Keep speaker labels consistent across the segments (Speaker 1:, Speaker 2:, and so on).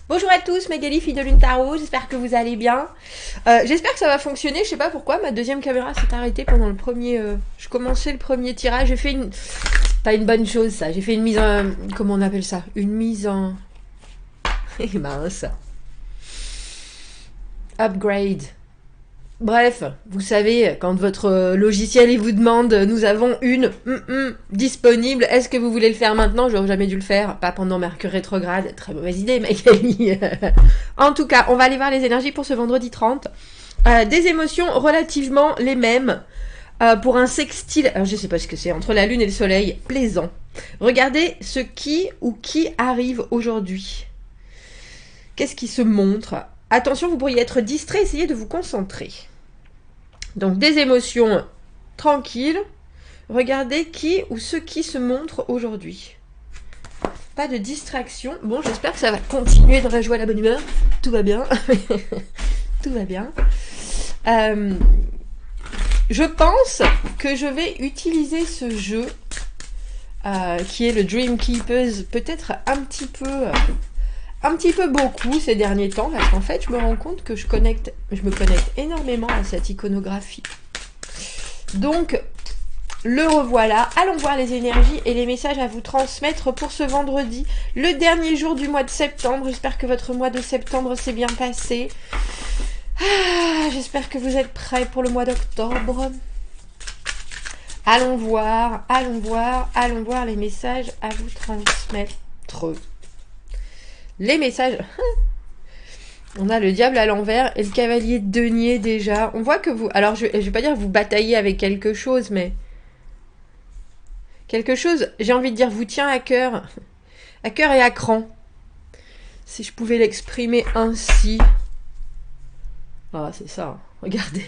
Speaker 1: Bonjour à tous, Magali, fille de Lune Tarot, j'espère que vous allez bien. J'espère que ça va fonctionner, je sais pas pourquoi, ma deuxième caméra s'est arrêtée pendant le premier... je commençais le premier tirage, j'ai fait une... Pas une bonne chose ça, j'ai fait une mise en... Comment on appelle ça? Une mise en... Eh mince. Upgrade. Bref, vous savez, quand votre logiciel il vous demande nous avons une disponible, est-ce que vous voulez le faire maintenant? J'aurais jamais dû le faire, pas pendant Mercure rétrograde. Très mauvaise idée, Magali. En tout cas, on va aller voir les énergies pour ce vendredi 30. Des émotions relativement les mêmes. Pour un sextile, alors je sais pas ce que c'est, entre la lune et le soleil, plaisant. Regardez ce qui ou qui arrive aujourd'hui. Qu'est-ce qui se montre? Attention, vous pourriez être distrait, essayez de vous concentrer. Donc des émotions tranquilles. Regardez qui ou ce qui se montre aujourd'hui. Pas de distraction. Bon, j'espère que ça va continuer de rejouer à la bonne humeur. Tout va bien. Tout va bien. Je pense que je vais utiliser ce jeu qui est le Dream Keepers peut-être un petit peu beaucoup ces derniers temps, parce qu'en fait, je me rends compte que je me connecte énormément à cette iconographie. Donc, le revoilà. Allons voir les énergies et les messages à vous transmettre pour ce vendredi, le dernier jour du mois de septembre. J'espère que votre mois de septembre s'est bien passé. J'espère que vous êtes prêts pour le mois d'octobre. Allons voir les messages à vous transmettre. Les messages... On a le diable à l'envers et le cavalier de denier déjà. On voit que vous... Alors, je vais pas dire que vous bataillez avec quelque chose, mais... Quelque chose, j'ai envie de dire, vous tient à cœur. À cœur et à cran. Si je pouvais l'exprimer ainsi. Ah, c'est ça. Regardez.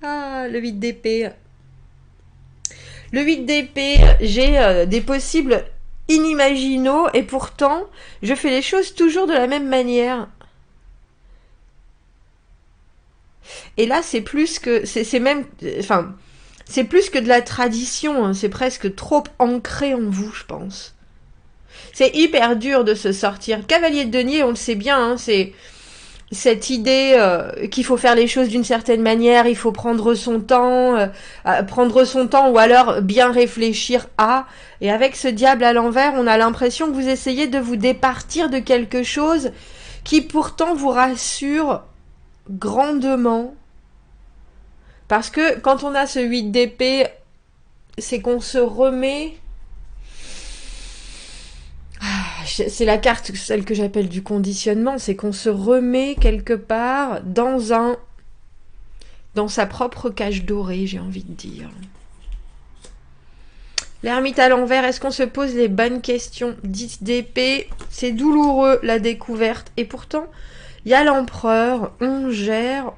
Speaker 1: Ah, le 8 d'épée. Le 8 d'épée, j'ai des possibles inimaginaux et pourtant, je fais les choses toujours de la même manière. Et là, c'est plus que... C'est même... Enfin, c'est plus que de la tradition. Hein, c'est presque trop ancré en vous, je pense. C'est hyper dur de se sortir. Cavalier de denier, on le sait bien, hein, c'est... Cette idée qu'il faut faire les choses d'une certaine manière, il faut prendre son temps ou alors bien réfléchir à. Et avec ce diable à l'envers, on a l'impression que vous essayez de vous départir de quelque chose qui pourtant vous rassure grandement. Parce que quand on a ce 8 d'épée, c'est qu'on se remet... C'est la carte, celle que j'appelle du conditionnement, c'est qu'on se remet quelque part dans sa propre cage dorée, j'ai envie de dire. L'ermite à l'envers, est-ce qu'on se pose les bonnes questions? 10 d'épée, c'est douloureux la découverte, et pourtant, il y a l'empereur, on gère.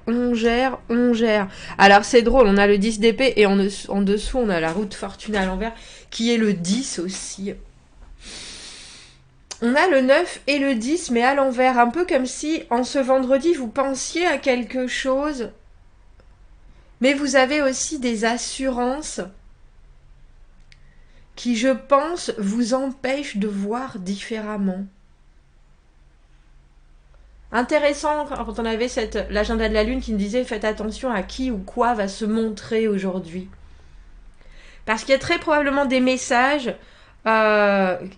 Speaker 1: Alors c'est drôle, on a le 10 d'épée, et en dessous, on a la roue de fortune à l'envers, qui est le 10 aussi. On a le 9 et le 10, mais à l'envers. Un peu comme si, en ce vendredi, vous pensiez à quelque chose. Mais vous avez aussi des assurances qui, je pense, vous empêchent de voir différemment. Intéressant quand on avait l'agenda de la Lune qui nous disait « Faites attention à qui ou quoi va se montrer aujourd'hui. » Parce qu'il y a très probablement des messages...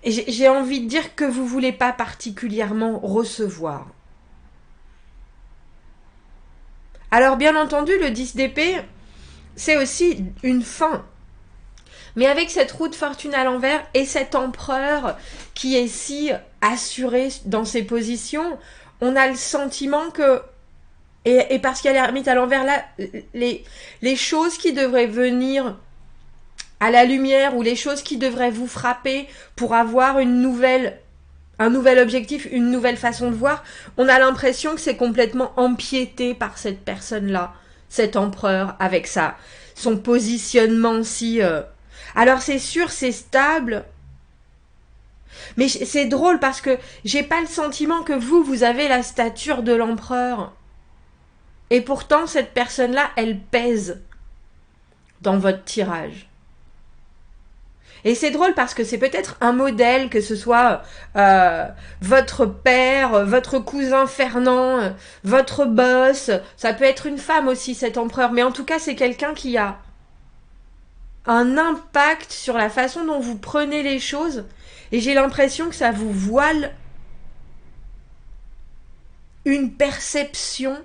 Speaker 1: j'ai envie de dire que vous voulez pas particulièrement recevoir. Alors bien entendu, le 10 d'épée, c'est aussi une fin. Mais avec cette roue de fortune à l'envers et cet empereur qui est si assuré dans ses positions, on a le sentiment que... Et parce qu'il y a l'ermite à l'envers, là, les choses qui devraient venir... à la lumière ou les choses qui devraient vous frapper pour avoir un nouvel objectif, une nouvelle façon de voir, on a l'impression que c'est complètement empiété par cette personne-là, cet empereur, avec son positionnement si... Alors c'est sûr, c'est stable, mais c'est drôle parce que j'ai pas le sentiment que vous avez la stature de l'empereur. Et pourtant, cette personne-là, elle pèse dans votre tirage. Et c'est drôle parce que c'est peut-être un modèle, que ce soit votre père, votre cousin Fernand, votre boss, ça peut être une femme aussi, cet empereur, mais en tout cas c'est quelqu'un qui a un impact sur la façon dont vous prenez les choses, et j'ai l'impression que ça vous voile une perception.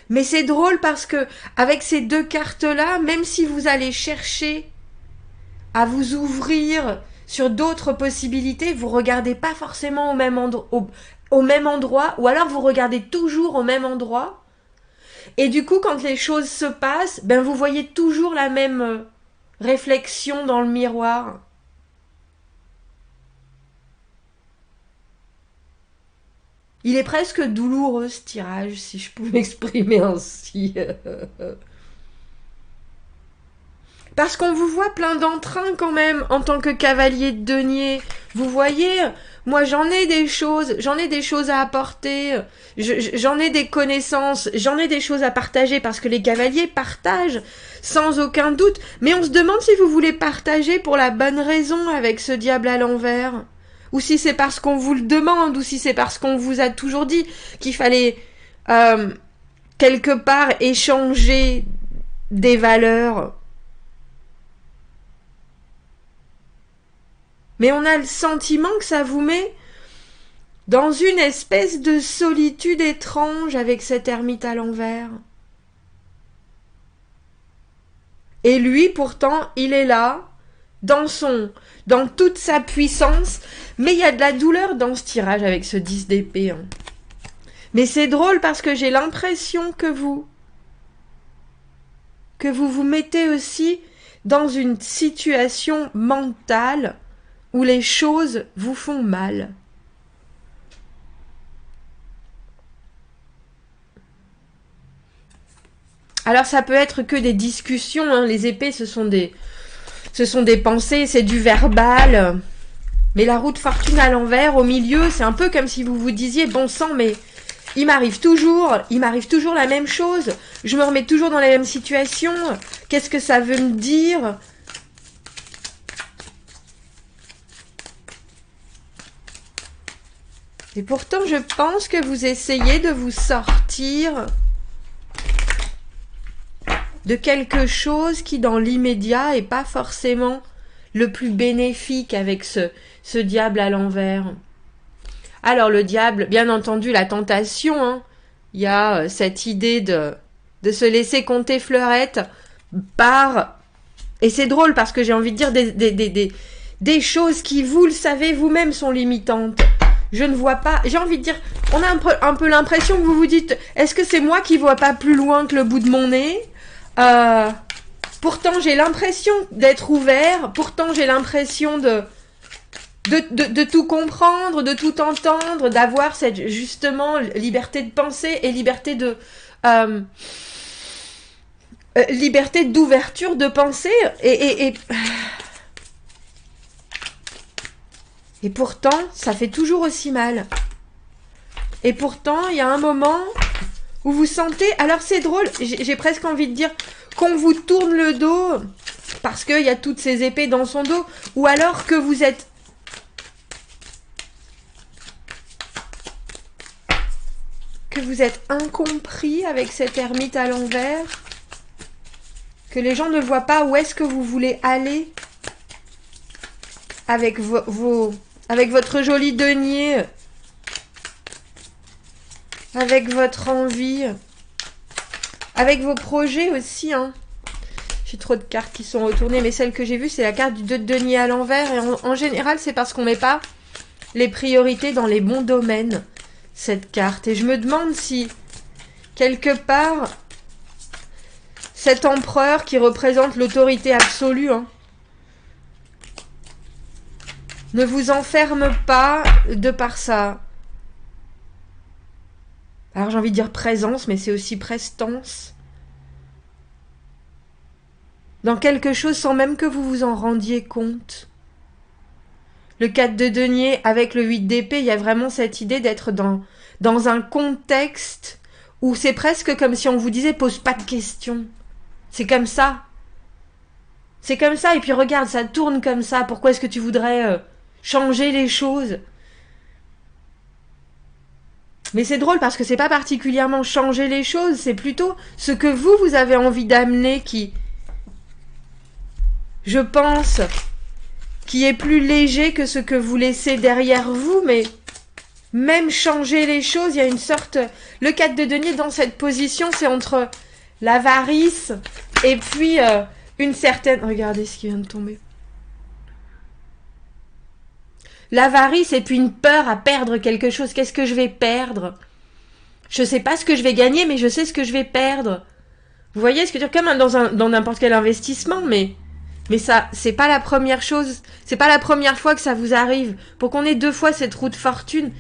Speaker 1: Mais c'est drôle parce que avec ces deux cartes-là, même si vous allez chercher à vous ouvrir sur d'autres possibilités, vous regardez pas forcément au même endroit, ou alors vous regardez toujours au même endroit. Et du coup, quand les choses se passent, ben vous voyez toujours la même réflexion dans le miroir. Il est presque douloureux ce tirage, si je peux m'exprimer ainsi. Parce qu'on vous voit plein d'entrain quand même en tant que cavalier de denier. Vous voyez, moi j'en ai des choses à apporter, j'en ai des connaissances, j'en ai des choses à partager parce que les cavaliers partagent sans aucun doute. Mais on se demande si vous voulez partager pour la bonne raison avec ce diable à l'envers. Ou si c'est parce qu'on vous le demande, ou si c'est parce qu'on vous a toujours dit qu'il fallait quelque part échanger des valeurs. Mais on a le sentiment que ça vous met dans une espèce de solitude étrange avec cet ermite à l'envers. Et lui, pourtant, il est là, dans toute sa puissance, mais il y a de la douleur dans ce tirage avec ce 10 d'épée. Hein. Mais c'est drôle parce que j'ai l'impression que vous vous mettez aussi dans une situation mentale où les choses vous font mal. Alors ça peut être que des discussions, hein. Les épées ce sont des pensées, c'est du verbal. Mais la roue de fortune à l'envers, au milieu, c'est un peu comme si vous vous disiez, bon sang, mais il m'arrive toujours la même chose, je me remets toujours dans la même situation, qu'est-ce que ça veut me dire ? Et pourtant, je pense que vous essayez de vous sortir de quelque chose qui, dans l'immédiat, est pas forcément le plus bénéfique avec ce diable à l'envers. Alors, le diable, bien entendu, la tentation, hein. Il y a cette idée de se laisser compter fleurette par... Et c'est drôle parce que j'ai envie de dire des choses qui, vous le savez, vous-même sont limitantes. Je ne vois pas, j'ai envie de dire, on a un peu l'impression que vous vous dites, est-ce que c'est moi qui vois pas plus loin que le bout de mon nez ? Pourtant j'ai l'impression d'être ouvert, pourtant j'ai l'impression de tout comprendre, de tout entendre, d'avoir cette, justement, liberté de penser et liberté d'ouverture de pensée, et pourtant, ça fait toujours aussi mal. Et pourtant, il y a un moment où vous sentez... Alors c'est drôle, j'ai presque envie de dire qu'on vous tourne le dos parce qu'il y a toutes ces épées dans son dos. Ou alors que vous êtes... incompris avec cette ermite à l'envers. Que les gens ne voient pas où est-ce que vous voulez aller avec avec votre joli denier, avec votre envie, avec vos projets aussi. Hein. J'ai trop de cartes qui sont retournées, mais celle que j'ai vue, c'est la carte du 2 de denier à l'envers. Et en général, c'est parce qu'on met pas les priorités dans les bons domaines, cette carte. Et je me demande si, quelque part, cet empereur qui représente l'autorité absolue, hein, ne vous enferme pas de par ça. Alors j'ai envie de dire présence, mais c'est aussi prestance. Dans quelque chose sans même que vous vous en rendiez compte. Le 4 de denier avec le 8 d'épée, il y a vraiment cette idée d'être dans un contexte où c'est presque comme si on vous disait pose pas de questions. C'est comme ça. C'est comme ça, et puis regarde, ça tourne comme ça. Pourquoi est-ce que tu voudrais changer les choses? Mais c'est drôle parce que c'est pas particulièrement changer les choses, c'est plutôt ce que vous avez envie d'amener qui, je pense, qui est plus léger que ce que vous laissez derrière vous, mais même changer les choses, il y a une sorte... Le 4 de denier dans cette position, c'est entre l'avarice et puis une certaine... Regardez ce qui vient de tomber. L'avarice et puis une peur à perdre quelque chose. Qu'est-ce que je vais perdre? Je sais pas ce que je vais gagner, mais je sais ce que je vais perdre. Vous voyez ce que je veux dire? Comme dans n'importe quel investissement, mais ça, c'est pas la première chose, c'est pas la première fois que ça vous arrive. Pour qu'on ait 2 fois cette roue de fortune,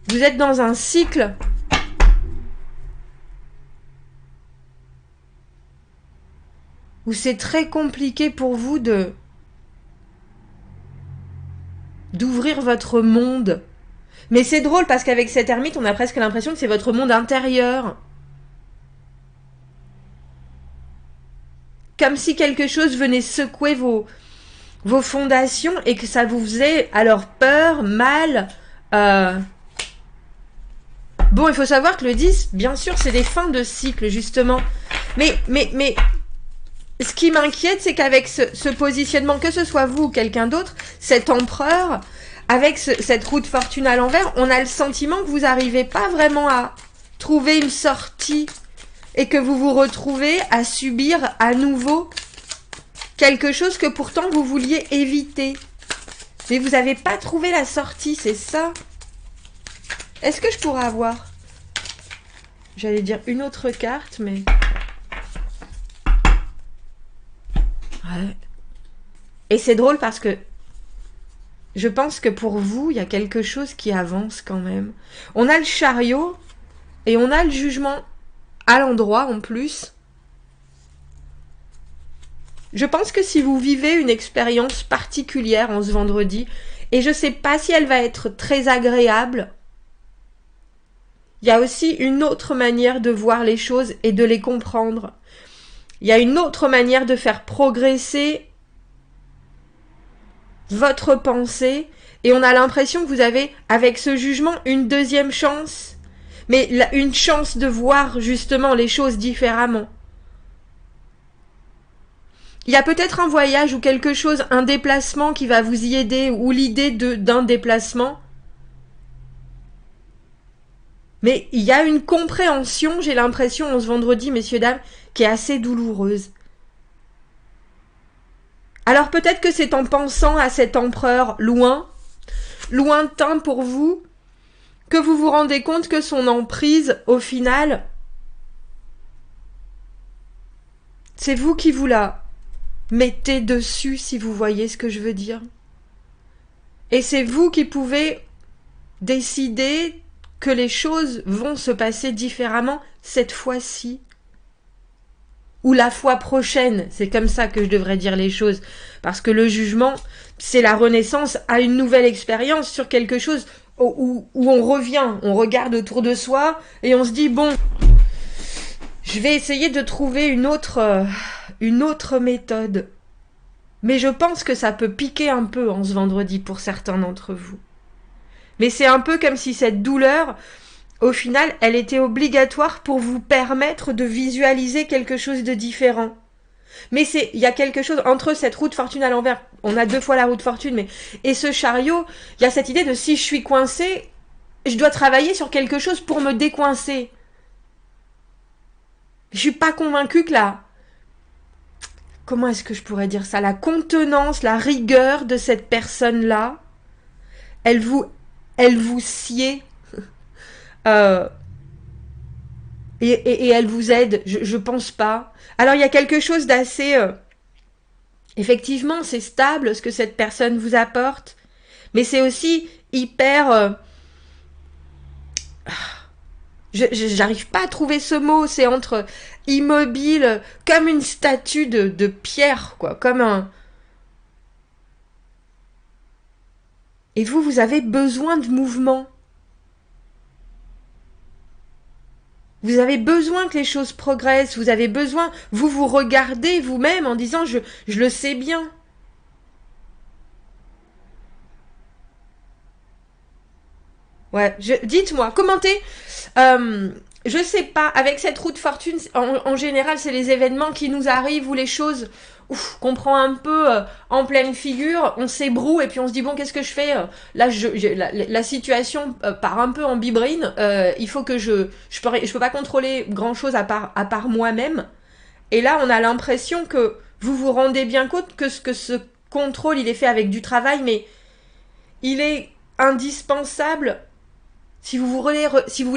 Speaker 1: vous êtes dans un cycle où c'est très compliqué pour vous d'ouvrir votre monde. Mais c'est drôle parce qu'avec cette ermite, on a presque l'impression que c'est votre monde intérieur. Comme si quelque chose venait secouer vos fondations et que ça vous faisait alors peur, mal. Bon, il faut savoir que le 10, bien sûr, c'est des fins de cycle, justement. Mais ce qui m'inquiète, c'est qu'avec ce positionnement, que ce soit vous ou quelqu'un d'autre, cet empereur, avec cette roue de fortune à l'envers, on a le sentiment que vous n'arrivez pas vraiment à trouver une sortie et que vous vous retrouvez à subir à nouveau quelque chose que pourtant vous vouliez éviter. Mais vous n'avez pas trouvé la sortie, c'est ça. Est-ce que je pourrais avoir... J'allais dire une autre carte, mais... Ouais. Et c'est drôle parce que je pense que pour vous, il y a quelque chose qui avance quand même. On a le chariot et on a le jugement à l'endroit en plus. Je pense que si vous vivez une expérience particulière en ce vendredi, et je ne sais pas si elle va être très agréable, il y a aussi une autre manière de voir les choses et de les comprendre. Il y a une autre manière de faire progresser votre pensée et on a l'impression que vous avez, avec ce jugement, une deuxième chance, mais une chance de voir justement les choses différemment. Il y a peut-être un voyage ou quelque chose, un déplacement qui va vous y aider ou l'idée d'un déplacement. Mais il y a une compréhension, j'ai l'impression, en ce vendredi, messieurs, dames, qui est assez douloureuse. Alors peut-être que c'est en pensant à cet empereur lointain pour vous, que vous vous rendez compte que son emprise, au final, c'est vous qui vous la mettez dessus, si vous voyez ce que je veux dire. Et c'est vous qui pouvez décider que les choses vont se passer différemment cette fois-ci. Ou la fois prochaine, c'est comme ça que je devrais dire les choses. Parce que le jugement, c'est la renaissance à une nouvelle expérience sur quelque chose où on revient, on regarde autour de soi et on se dit, bon, je vais essayer de trouver une autre méthode. Mais je pense que ça peut piquer un peu en ce vendredi pour certains d'entre vous. Mais c'est un peu comme si cette douleur, au final, elle était obligatoire pour vous permettre de visualiser quelque chose de différent. Mais il y a quelque chose entre cette roue de fortune à l'envers, on a 2 fois la roue de fortune, et ce chariot, il y a cette idée de si je suis coincée, je dois travailler sur quelque chose pour me décoincer. Je suis pas convaincue que comment est-ce que je pourrais dire ça, la contenance, la rigueur de cette personne-là, elle vous sied et elle vous aide, je pense pas. Alors il y a quelque chose d'assez... effectivement, c'est stable ce que cette personne vous apporte, mais c'est aussi hyper... j'arrive pas à trouver ce mot, c'est entre immobile, comme une statue de pierre, quoi, comme un... Et vous avez besoin de mouvement. Vous avez besoin que les choses progressent, vous avez besoin, vous vous regardez vous-même en disant je le sais bien. Ouais, dites-moi, commentez. Je sais pas, avec cette roue de fortune, en général, c'est les événements qui nous arrivent ou les choses qu'on prend un peu en pleine figure, on s'ébroue et puis on se dit bon, qu'est-ce que je fais là, la situation part un peu en bibrine. Il faut que je peux pas contrôler grand-chose à part moi-même. Et là, on a l'impression que vous vous rendez bien compte que ce contrôle, il est fait avec du travail, mais il est indispensable si vous voulez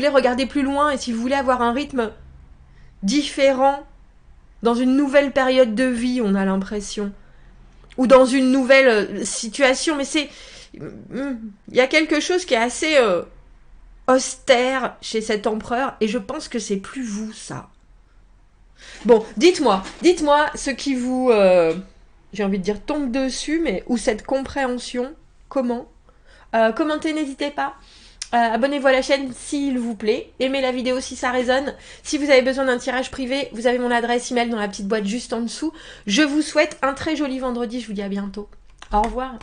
Speaker 1: regarder plus loin et si vous voulez avoir un rythme différent dans une nouvelle période de vie, on a l'impression. Ou dans une nouvelle situation, mais c'est... Il y a quelque chose qui est assez austère chez cet empereur, et je pense que c'est plus vous, ça. Bon, dites-moi ce qui vous... j'ai envie de dire tombe dessus, mais ou cette compréhension, comment commentez, n'hésitez pas. Abonnez-vous à la chaîne s'il vous plaît. Aimez la vidéo si ça résonne. Si vous avez besoin d'un tirage privé, vous avez mon adresse email dans la petite boîte juste en dessous. Je vous souhaite un très joli vendredi. Je vous dis à bientôt. Au revoir.